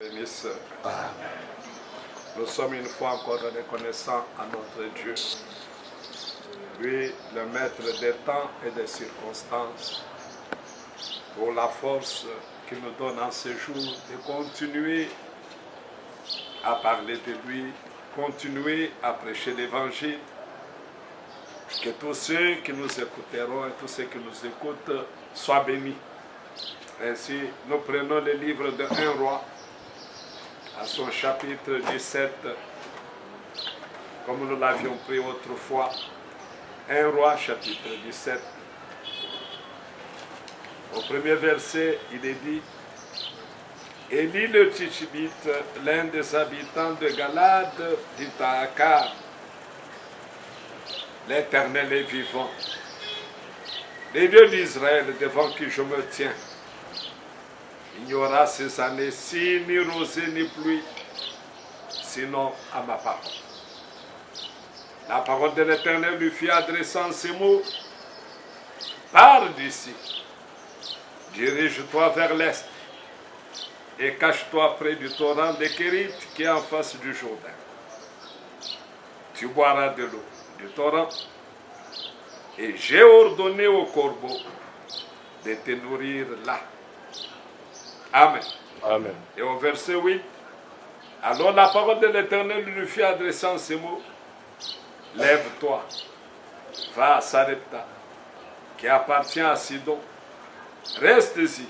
Bénisse. Nous sommes une fois encore reconnaissants à notre Dieu, lui le maître des temps et des circonstances, pour la force qu'il nous donne en ce jour de continuer à parler de lui, continuer à prêcher l'évangile, que tous ceux qui nous écouteront et tous ceux qui nous écoutent soient bénis. Ainsi, nous prenons le livre de 1 roi, à son chapitre 17, comme nous l'avions pris autrefois. 1 roi, chapitre 17. Au premier verset, il est dit: Élie le Tishbite, l'un des habitants de Galade, dit à Akab: L'Éternel est vivant, les dieux d'Israël devant qui je me tiens. Il n'y aura ces années-ci ni rosée ni pluie, sinon à ma parole. La parole de l'Éternel lui fit adressant ces mots: Pars d'ici, dirige-toi vers l'est, et cache-toi près du torrent de Kérit qui est en face du Jourdain. Tu boiras de l'eau du torrent, et j'ai ordonné aux corbeaux de te nourrir là. Amen. Amen. Et au verset 8, alors la parole de l'Éternel lui fit adressant ces mots: Lève-toi, va à Sarepta, qui appartient à Sidon, reste-y.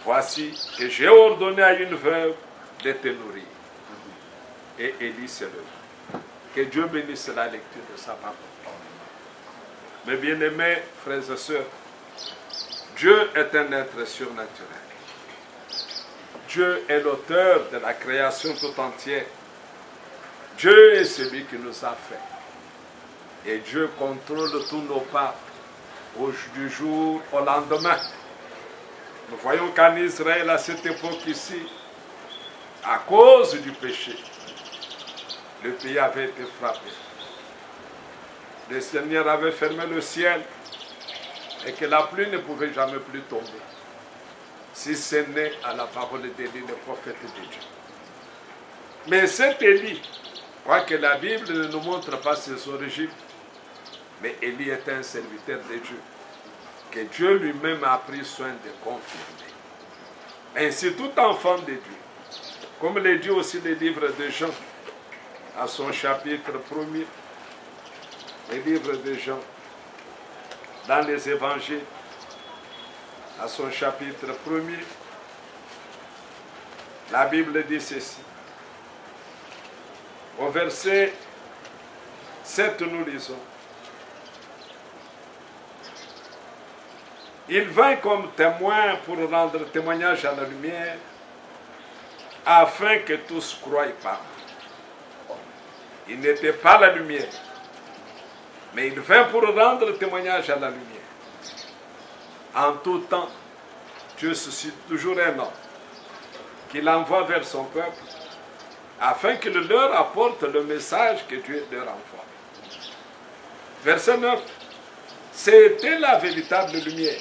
Voici que j'ai ordonné à une veuve de te nourrir. Et Élie se leva. Que Dieu bénisse la lecture de sa parole. Mes bien-aimés frères et sœurs, Dieu est un être surnaturel. Dieu est l'auteur de la création tout entière. Dieu est celui qui nous a fait. Et Dieu contrôle tous nos pas du jour au lendemain. Nous voyons qu'en Israël, à cette époque ici, à cause du péché, le pays avait été frappé. Le Seigneur avait fermé le ciel et que la pluie ne pouvait jamais plus tomber, si ce n'est à la parole d'Élie, le prophète de Dieu. Mais cet Élie, quoique la Bible ne nous montre pas ses origines, mais Élie était un serviteur de Dieu, que Dieu lui-même a pris soin de confirmer. Ainsi, tout enfant de Dieu, comme le dit aussi le livre de Jean, à son chapitre 1er, le livre de Jean, dans les évangiles, à son chapitre 1er, la Bible dit ceci. Au verset 7, nous lisons: Il vint comme témoin pour rendre témoignage à la lumière, afin que tous croient par lui. Il n'était pas la lumière, mais il vint pour rendre témoignage à la lumière. En tout temps, Dieu suscite toujours un homme qu'il envoie vers son peuple, afin qu'il leur apporte le message que Dieu leur envoie. Verset 9. C'était la véritable lumière,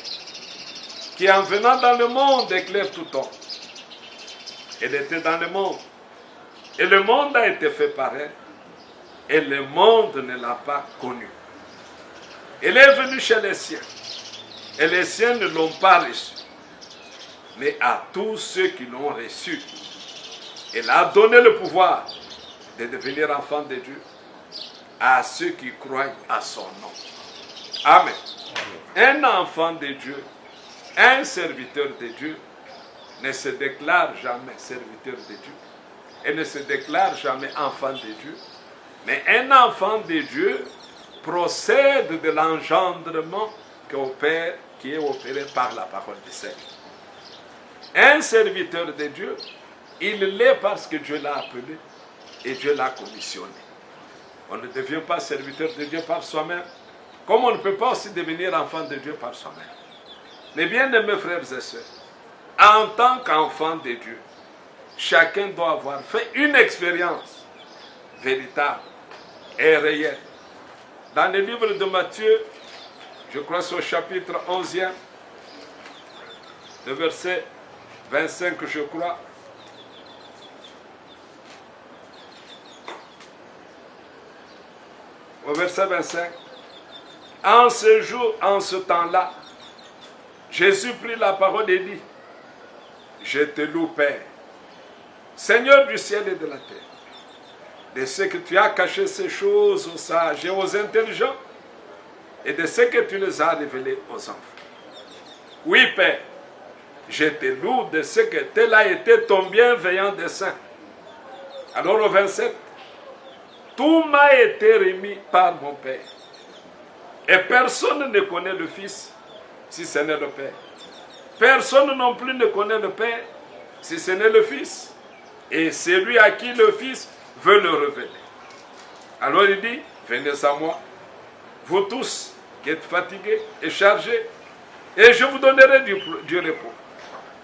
qui en venant dans le monde éclaire tout homme. Elle était dans le monde, et le monde a été fait par elle, et le monde ne l'a pas connue. Elle est venue chez les siens, et les siens ne l'ont pas reçue. Mais à tous ceux qui l'ont reçue, elle a donné le pouvoir de devenir enfants de Dieu, à ceux qui croient à son nom. Amen. Un enfant de Dieu, un serviteur de Dieu, ne se déclare jamais serviteur de Dieu et ne se déclare jamais enfant de Dieu. Mais un enfant de Dieu procède de l'engendrement qui est opéré par la parole du Seigneur. Un serviteur de Dieu, il l'est parce que Dieu l'a appelé et Dieu l'a commissionné. On ne devient pas serviteur de Dieu par soi-même, comme on ne peut pas aussi devenir enfant de Dieu par soi-même. Mais bien aimés frères et sœurs, en tant qu'enfant de Dieu, chacun doit avoir fait une expérience véritable et réelle. Dans le livre de Matthieu, je crois c'est au chapitre 11e, le verset 25, je crois, au verset 25. En ce jour, en ce temps-là, Jésus prit la parole et dit, je te loue, Père, Seigneur du ciel et de la terre, de ce que tu as caché ces choses aux sages et aux intelligents, et de ce que tu les as révélées aux enfants. Oui, Père, je te loue de ce que tel a été ton bienveillant dessein. Alors au 27, tout m'a été remis par mon Père. Et personne ne connaît le Fils si ce n'est le Père. Personne non plus ne connaît le Père si ce n'est le Fils. Et celui à qui le Fils veut le révéler. Alors il dit, venez à moi, vous tous qui êtes fatigués et chargés, et je vous donnerai du repos.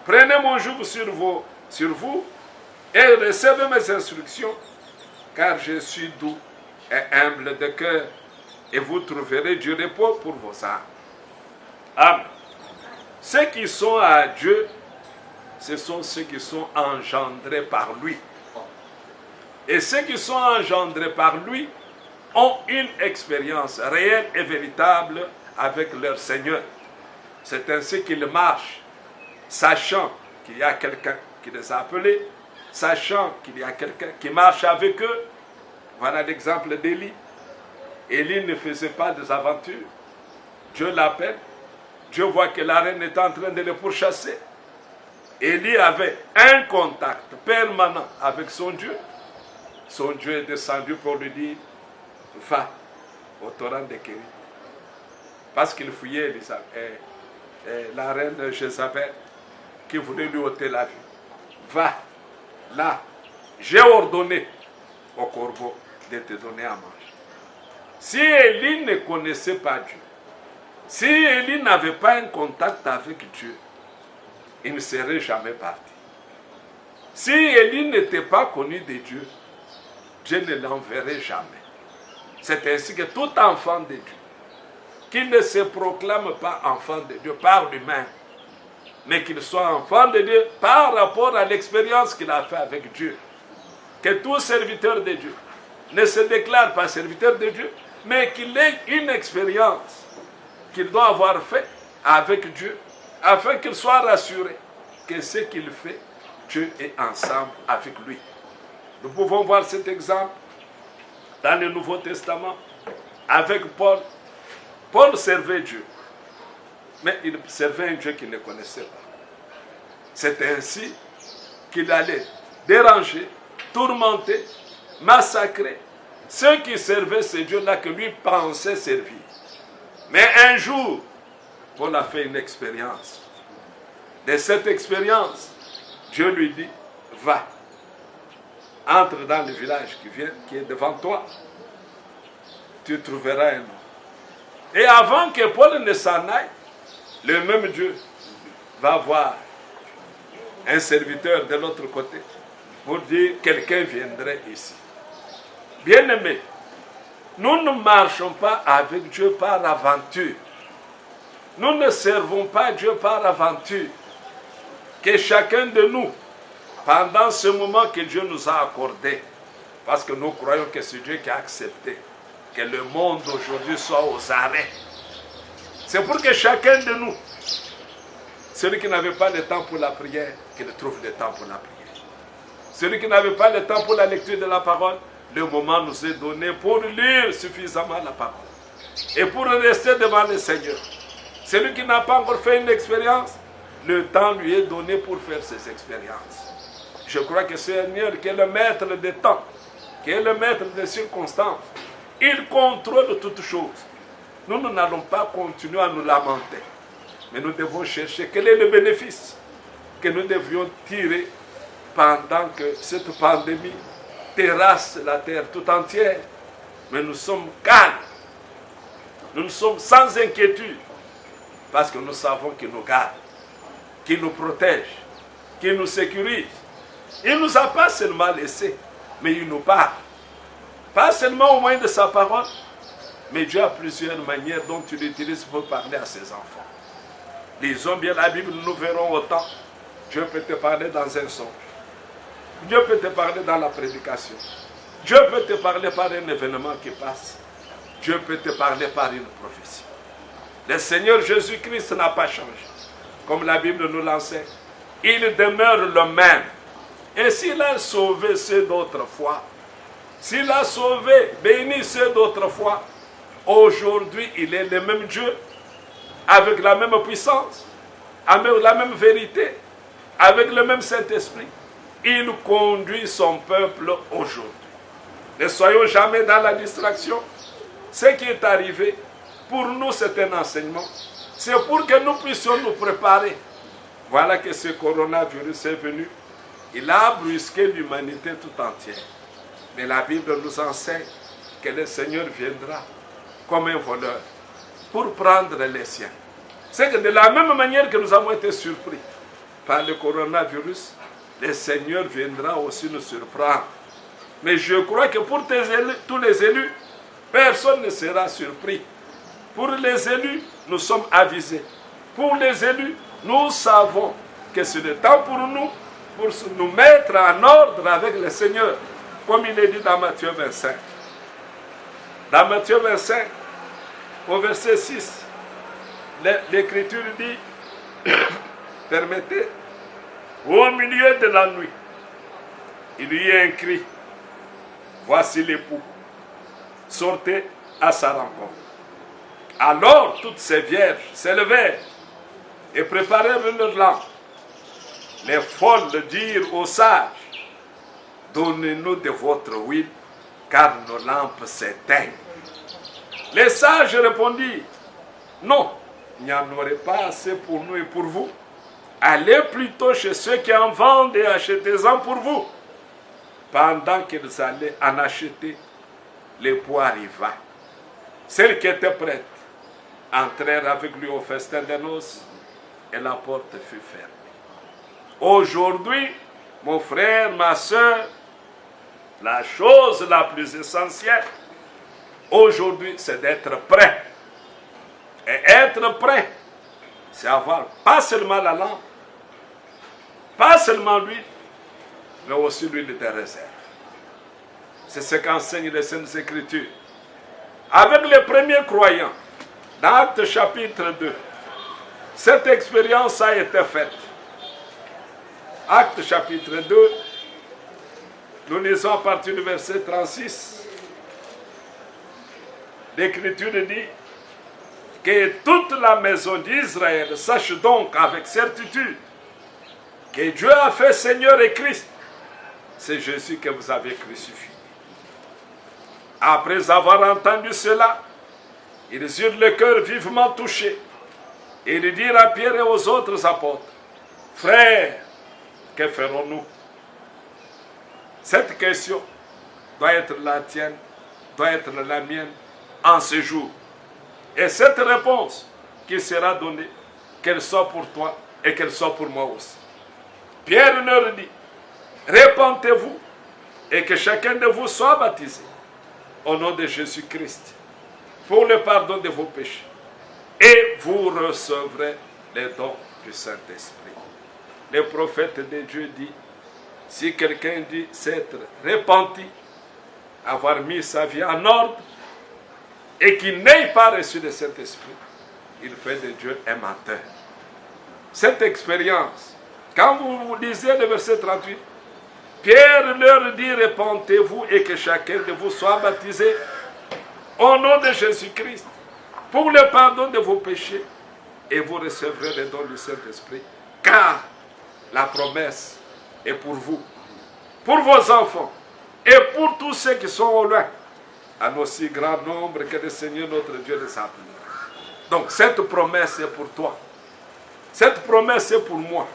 Prenez mon joug sur vous et recevez mes instructions, car je suis doux et humble de cœur, et vous trouverez du repos pour vos âmes. Amen. Ceux qui sont à Dieu, ce sont ceux qui sont engendrés par lui. Et ceux qui sont engendrés par lui ont une expérience réelle et véritable avec leur Seigneur. C'est ainsi qu'ils marchent, sachant qu'il y a quelqu'un qui les a appelés, sachant qu'il y a quelqu'un qui marche avec eux. Voilà l'exemple d'Élie. Élie ne faisait pas des aventures. Dieu l'appelle. Dieu voit que la reine est en train de le pourchasser. Élie avait un contact permanent avec son Dieu. Son Dieu est descendu pour lui dire, va au torrent de Kéri. Parce qu'il fouillait la reine Jézabel qui voulait lui ôter la vie. Va là, j'ai ordonné au corbeau de te donner à manger. Si Élie ne connaissait pas Dieu, si Élie n'avait pas un contact avec Dieu, il ne serait jamais parti. Si Élie n'était pas connu de Dieu, Dieu ne l'enverrait jamais. C'est ainsi que tout enfant de Dieu, qui ne se proclame pas enfant de Dieu par lui-même, mais qu'il soit enfant de Dieu par rapport à l'expérience qu'il a fait avec Dieu. Que tout serviteur de Dieu ne se déclare pas serviteur de Dieu, mais qu'il ait une expérience qu'il doit avoir fait avec Dieu, afin qu'il soit rassuré que ce qu'il fait, Dieu est ensemble avec lui. Nous pouvons voir cet exemple dans le Nouveau Testament avec Paul. Paul servait Dieu, mais il servait un Dieu qu'il ne connaissait pas. C'est ainsi qu'il allait déranger, tourmenter, massacrer ceux qui servaient ce Dieu-là que lui pensait servir. Mais un jour, Paul a fait une expérience. De cette expérience, Dieu lui dit, va, entre dans le village qui est devant toi, tu trouveras un homme. Et avant que Paul ne s'en aille, le même Dieu va voir un serviteur de l'autre côté pour dire quelqu'un viendrait ici. Bien-aimés, nous ne marchons pas avec Dieu par aventure. Nous ne servons pas Dieu par aventure. Que chacun de nous, pendant ce moment que Dieu nous a accordé, parce que nous croyons que c'est Dieu qui a accepté que le monde aujourd'hui soit aux arrêts. C'est pour que chacun de nous, celui qui n'avait pas le temps pour la prière, qu'il trouve le temps pour la prière. Celui qui n'avait pas le temps pour la lecture de la parole, le moment nous est donné pour lire suffisamment la parole. Et pour rester devant le Seigneur. Celui qui n'a pas encore fait une expérience, le temps lui est donné pour faire ses expériences. Je crois que le Seigneur, qui est le maître des temps, qui est le maître des circonstances, il contrôle toutes choses. Nous n'allons pas continuer à nous lamenter, mais nous devons chercher quel est le bénéfice que nous devions tirer pendant que cette pandémie terrasse la terre tout entière. Mais nous sommes calmes, nous sommes sans inquiétude, parce que nous savons qu'il nous garde, qu'il nous protège, qu'il nous sécurise. Il ne nous a pas seulement laissés, mais il nous parle. Pas seulement au moyen de sa parole, mais Dieu a plusieurs manières dont il utilise pour parler à ses enfants. Lisons bien la Bible, nous verrons autant. Dieu peut te parler dans un songe. Dieu peut te parler dans la prédication. Dieu peut te parler par un événement qui passe. Dieu peut te parler par une prophétie. Le Seigneur Jésus-Christ n'a pas changé. Comme la Bible nous l'enseigne, il demeure le même. Et s'il a sauvé ceux d'autrefois, s'il a sauvé, béni ceux d'autrefois, aujourd'hui il est le même Dieu, avec la même puissance, avec la même vérité, avec le même Saint-Esprit. Il conduit son peuple aujourd'hui. Ne soyons jamais dans la distraction. Ce qui est arrivé, pour nous c'est un enseignement. C'est pour que nous puissions nous préparer. Voilà que ce coronavirus est venu. Il a brusqué l'humanité tout entière. Mais la Bible nous enseigne que le Seigneur viendra comme un voleur pour prendre les siens. C'est que de la même manière que nous avons été surpris par le coronavirus, le Seigneur viendra aussi nous surprendre. Mais je crois que pour tous les élus, personne ne sera surpris. Pour les élus, nous sommes avisés. Pour les élus, nous savons que c'est le temps pour nous mettre en ordre avec le Seigneur, comme il est dit dans Matthieu 25. Dans Matthieu 25, au verset 6, l'Écriture dit, permettez, au milieu de la nuit, il y a un cri, voici l'époux, sortez à sa rencontre. Alors toutes ces vierges s'élevèrent et préparèrent leurs lampes. Les folles dirent aux sages, donnez-nous de votre huile, car nos lampes s'éteignent. Les sages répondirent, non, il n'y en aurait pas assez pour nous et pour vous. Allez plutôt chez ceux qui en vendent et achetez-en pour vous. Pendant qu'ils allaient en acheter, l'époux arriva. Celles qui étaient prêtes entrèrent avec lui au festin des noces et la porte fut fermée. Aujourd'hui, mon frère, ma soeur, la chose la plus essentielle, aujourd'hui, c'est d'être prêt. Et être prêt, c'est avoir pas seulement la lampe, pas seulement l'huile, mais aussi l'huile de réserve. C'est ce qu'enseignent les Saintes Écritures. Avec les premiers croyants, dans Actes chapitre 2, cette expérience a été faite. Actes chapitre 2, nous lisons à partir du verset 36. L'Écriture dit que toute la maison d'Israël sache donc avec certitude que Dieu a fait Seigneur et Christ. C'est Jésus que vous avez crucifié. Après avoir entendu cela, ils eurent le cœur vivement touché. Et ils dirent à Pierre et aux autres apôtres, frères, que ferons-nous? Cette question doit être la tienne, doit être la mienne en ce jour. Et cette réponse qui sera donnée, qu'elle soit pour toi et qu'elle soit pour moi aussi. Pierre leur dit, répentez-vous et que chacun de vous soit baptisé au nom de Jésus-Christ pour le pardon de vos péchés. Et vous recevrez les dons du Saint-Esprit. Le prophète de Dieu dit, si quelqu'un dit s'être repenti, avoir mis sa vie en ordre, et qu'il n'ait pas reçu le Saint-Esprit, il fait de Dieu un menteur. Cette expérience, quand vous lisez le verset 38, Pierre leur dit, repentez-vous et que chacun de vous soit baptisé au nom de Jésus-Christ pour le pardon de vos péchés et vous recevrez le don du Saint-Esprit, car la promesse est pour vous, pour vos enfants et pour tous ceux qui sont au loin, en aussi grand nombre que le Seigneur notre Dieu les appellera. Donc cette promesse est pour toi, cette promesse est pour moi,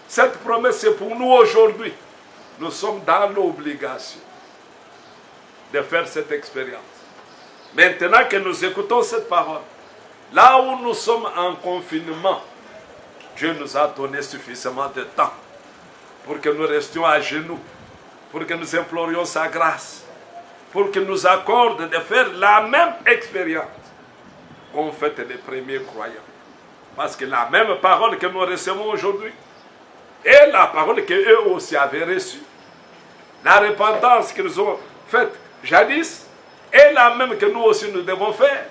cette promesse est pour nous aujourd'hui. Nous sommes dans l'obligation de faire cette expérience. Maintenant que nous écoutons cette parole, là où nous sommes en confinement, Dieu nous a donné suffisamment de temps pour que nous restions à genoux, pour que nous implorions sa grâce, pour qu'il nous accorde de faire la même expérience qu'ont fait les premiers croyants. Parce que la même parole que nous recevons aujourd'hui est la parole qu'eux aussi avaient reçue. La repentance qu'ils ont faite jadis est la même que nous aussi nous devons faire.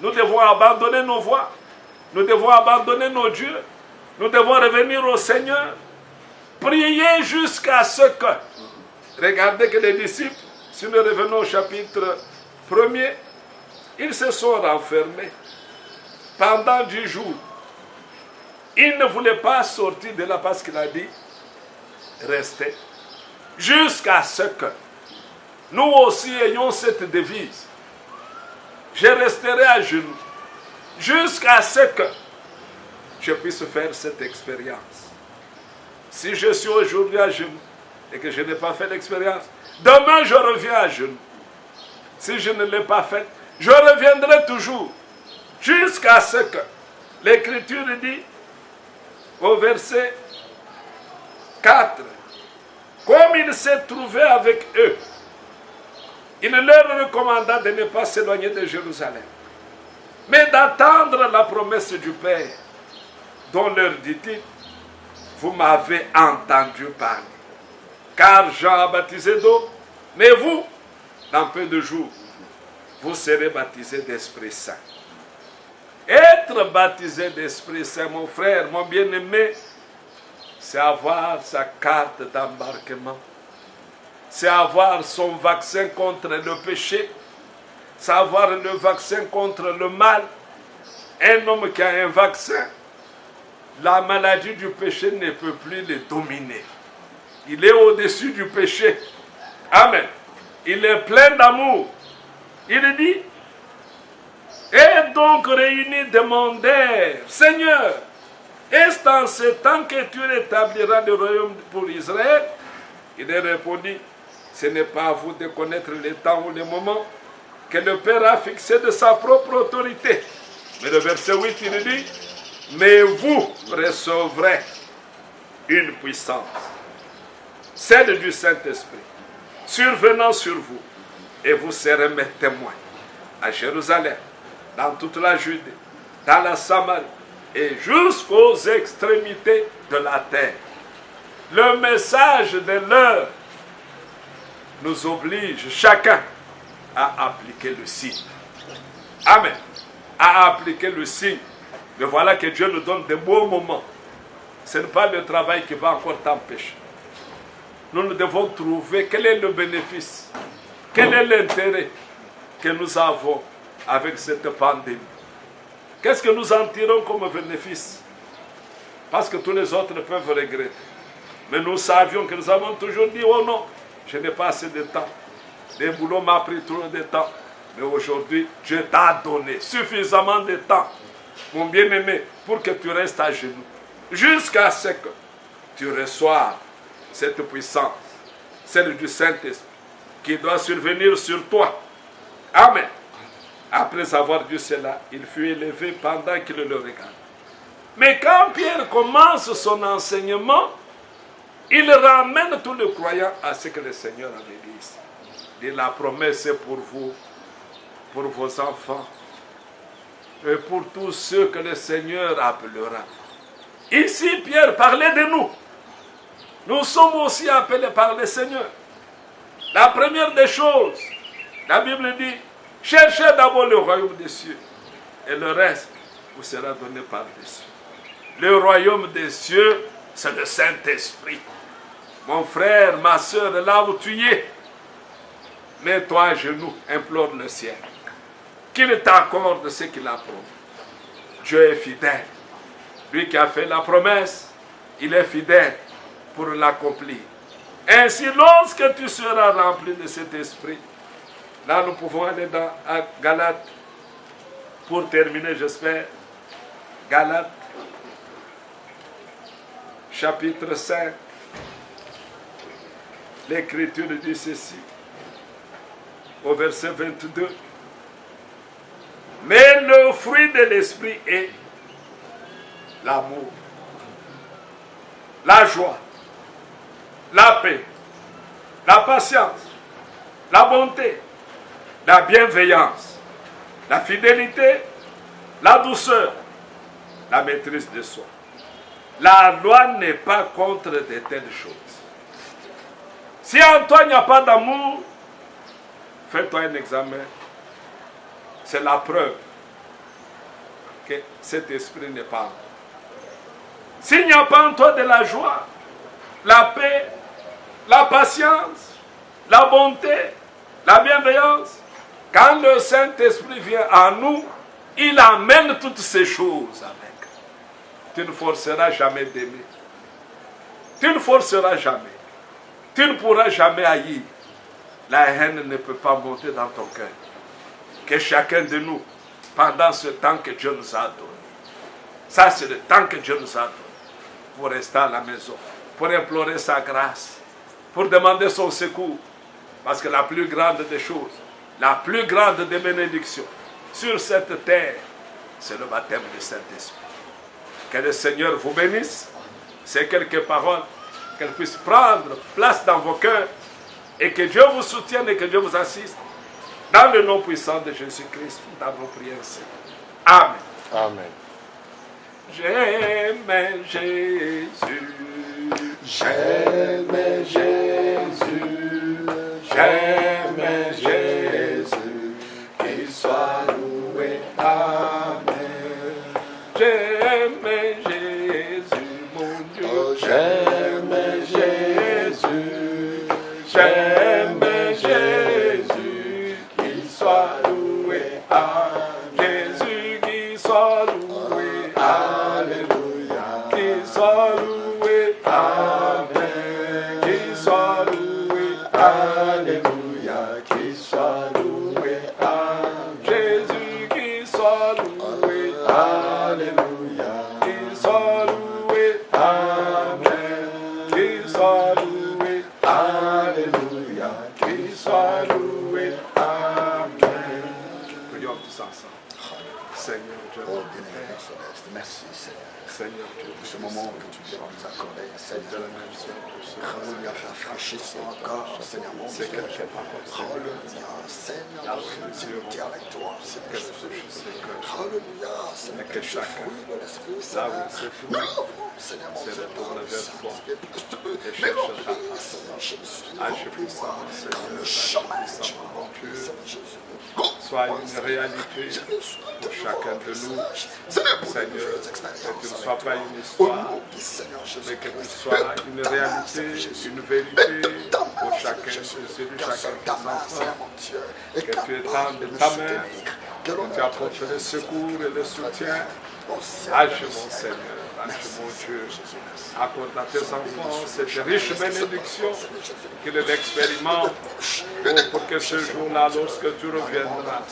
Nous devons abandonner nos voies. Nous devons abandonner nos dieux. Nous devons revenir au Seigneur. Prier jusqu'à ce que... Regardez que les disciples, si nous revenons au chapitre 1er, ils se sont renfermés pendant 10 jours. Ils ne voulaient pas sortir de là parce qu'il a dit restez. Jusqu'à ce que nous aussi ayons cette devise. Je resterai à genoux. Jusqu'à ce que je puisse faire cette expérience. Si je suis aujourd'hui à genoux et que je n'ai pas fait l'expérience, demain je reviens à genoux. Si je ne l'ai pas fait, je reviendrai toujours. Jusqu'à ce que l'Écriture dit au verset 4, comme il s'est trouvé avec eux, il leur recommanda de ne pas s'éloigner de Jérusalem, mais d'attendre la promesse du Père, dont leur dit-il, vous m'avez entendu parler. Car Jean a baptisé d'eau, mais vous, dans peu de jours, vous serez baptisés d'Esprit Saint. Être baptisé d'Esprit Saint, mon frère, mon bien-aimé, c'est avoir sa carte d'embarquement. C'est avoir son vaccin contre le péché. C'est avoir le vaccin contre le mal. Un homme qui a un vaccin, la maladie du péché ne peut plus le dominer. Il est au-dessus du péché. Amen. Il est plein d'amour. Il dit, et donc réunis demandèrent, Seigneur, est-ce en ce temps que tu rétabliras le royaume pour Israël? Il a répondu, ce n'est pas à vous de connaître les temps ou les moments que le Père a fixé de sa propre autorité. Mais le verset 8, il dit, mais vous recevrez une puissance, celle du Saint-Esprit, survenant sur vous, et vous serez mes témoins à Jérusalem, dans toute la Judée, dans la Samarie, et jusqu'aux extrémités de la terre. Le message de l'heure nous oblige chacun à appliquer le signe. Amen. À appliquer le signe. Mais voilà que Dieu nous donne de beaux moments. Ce n'est pas le travail qui va encore t'empêcher. Nous devons trouver quel est le bénéfice, quel est l'intérêt que nous avons avec cette pandémie. Qu'est-ce que nous en tirons comme bénéfice? Parce que tous les autres peuvent regretter. Mais nous savions que nous avons toujours dit, oh non, je n'ai pas assez de temps. Le boulot m'a pris trop de temps. Mais aujourd'hui, Dieu t'a donné suffisamment de temps, mon bien-aimé, pour que tu restes à genoux. Jusqu'à ce que tu reçoives cette puissance, celle du Saint-Esprit, qui doit survenir sur toi. Amen. Après avoir dit cela, il fut élevé pendant qu'il le regarde. Mais quand Pierre commence son enseignement, il ramène tous les croyants à ce que le Seigneur avait dit ici. Il dit, la promesse est pour vous, pour vos enfants, et pour tous ceux que le Seigneur appellera. Ici, Pierre parlait de nous. Nous sommes aussi appelés par le Seigneur. La première des choses, la Bible dit, cherchez d'abord le royaume des cieux, et le reste vous sera donné par-dessus. Le royaume des cieux, c'est le Saint-Esprit. Mon frère, ma soeur, là où tu es, mets-toi à genoux, implore le ciel. Qu'il t'accorde ce qu'il a promis. Dieu est fidèle. Lui qui a fait la promesse, il est fidèle pour l'accomplir. Ainsi, lorsque tu seras rempli de cet esprit, là nous pouvons aller dans Galates, pour terminer, j'espère. Galates, chapitre 5. L'Écriture dit ceci, au verset 22. Mais le fruit de l'esprit est l'amour, la joie, la paix, la patience, la bonté, la bienveillance, la fidélité, la douceur, la maîtrise de soi. La loi n'est pas contre de telles choses. Si en toi il n'y a pas d'amour, fais-toi un examen. C'est la preuve que cet esprit n'est pas en toi. S'il n'y a pas en toi de la joie, la paix, la patience, la bonté, la bienveillance, quand le Saint-Esprit vient à nous, il amène toutes ces choses avec. Tu ne forceras jamais d'aimer. Tu ne forceras jamais. Tu ne pourras jamais haïr. La haine ne peut pas monter dans ton cœur. Que chacun de nous, pendant ce temps que Dieu nous a donné, ça c'est le temps que Dieu nous a donné, pour rester à la maison, pour implorer sa grâce, pour demander son secours. Parce que la plus grande des choses, la plus grande des bénédictions sur cette terre, c'est le baptême du Saint-Esprit. Que le Seigneur vous bénisse. Ces quelques paroles, qu'elles puissent prendre place dans vos cœurs et que Dieu vous soutienne et que Dieu vous assiste. Dans le nom puissant de Jésus-Christ, nous avons prié ainsi. Amen. Amen. J'aime Jésus. J'aime Jésus. J'aime Jésus. Qu'il soit loué. Amen. J'aime Jésus, mon Dieu. Oh, j'aime Jésus. J'aime Jésus. Qu'il soit loué. Amen. Jésus qui soit loué. Alléluia. Qui soit loué. Amen. Qui soit loué. Alléluia. Qu'il soit loué. Amen. Jésus qui soit loué. Alléluia. Qui soit loué. Amen. Qui soit loué. Alléluia. Qui soit loué. Amen. Prions tous ensemble. Seigneur Dieu, Oh, bien-aimé Père Céleste, merci Seigneur Seigneur Dieu, pour ce moment que tu viens nous accorder, Seigneur. Alléluia, rafraîchissons encore, Seigneur mon Dieu. Alléluia, Seigneur, c'est avec toi, Seigneur Jésus. Alléluia, Seigneur, que tu fruit de l'Esprit, Seigneur. Nous avons, Seigneur mon Dieu, par le Saint-Esprit plus de peu. Mais remplis, Seigneur Jésus, remplis-moi dans le chemin, tu m'as rempli, Seigneur Jésus. Sois une réalité pour chacun de nous. Seigneur, que ce ne soit pas une histoire, mais que ce soit une réalité, une vérité pour chacun de celui, chacun de tes enfants. Que tu étendes ta main, que tu apportes le secours et le soutien. Âge mon Seigneur, âge mon Dieu, accorde à tes enfants cette riche bénédiction, qu'ils l'expérimentent pour que ce jour-là, lorsque tu reviendras,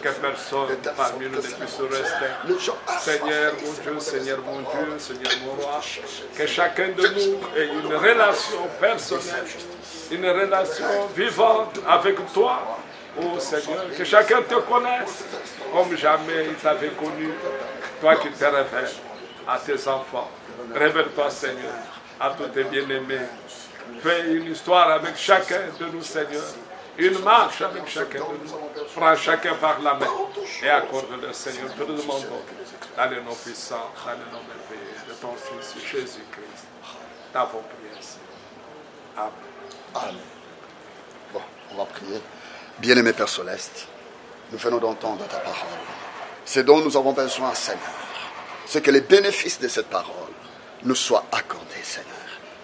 que personne parmi nous ne puisse rester. Seigneur mon Dieu, Seigneur mon Dieu, Seigneur mon roi, que chacun de nous ait une relation personnelle, une relation vivante avec toi. Oh Seigneur, que chacun te connaisse comme jamais il t'avait connu. Toi qui te révèles à tes enfants. Révèle-toi, Seigneur, à tous tes bien-aimés. Fais une histoire avec chacun de nous, Seigneur. Une marche avec chacun de nous. Prends chacun par la main et accorde-le, Seigneur. Te le demandons dans le nom puissant, dans le nom merveilleux de ton Fils Jésus-Christ. T'avons prié, Seigneur. Amen. Amen. Bon, on va prier. Bien-aimé Père Céleste, nous venons d'entendre ta parole. Ce dont nous avons besoin, Seigneur, c'est que les bénéfices de cette parole nous soient accordés, Seigneur.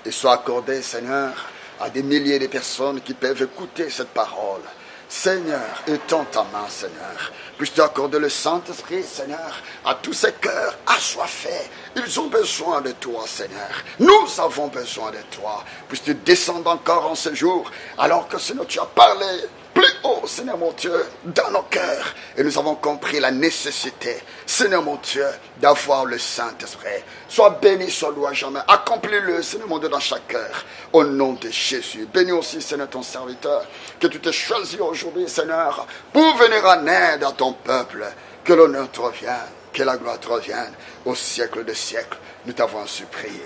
Et soient accordés, Seigneur, à des milliers de personnes qui peuvent écouter cette parole. Seigneur, étends ta main, Seigneur. Puisses-tu accorder le Saint-Esprit, Seigneur, à tous ces cœurs assoiffés. Ils ont besoin de toi, Seigneur. Nous avons besoin de toi. Puisses-tu descendre encore en ce jour, alors que, Seigneur, tu as parlé plus haut, Seigneur mon Dieu, dans nos cœurs. Et nous avons compris la nécessité, Seigneur mon Dieu, d'avoir le Saint-Esprit. Sois béni, sois loué à jamais. Accomplis-le, Seigneur mon Dieu, dans chaque cœur. Au nom de Jésus. Bénis aussi, Seigneur, ton serviteur, que tu t'es choisi aujourd'hui, Seigneur, pour venir en aide à ton peuple. Que l'honneur te revienne, que la gloire te revienne au siècle des siècles. Nous t'avons ainsi prié.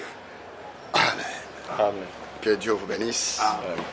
Amen. Amen. Que Dieu vous bénisse. Amen.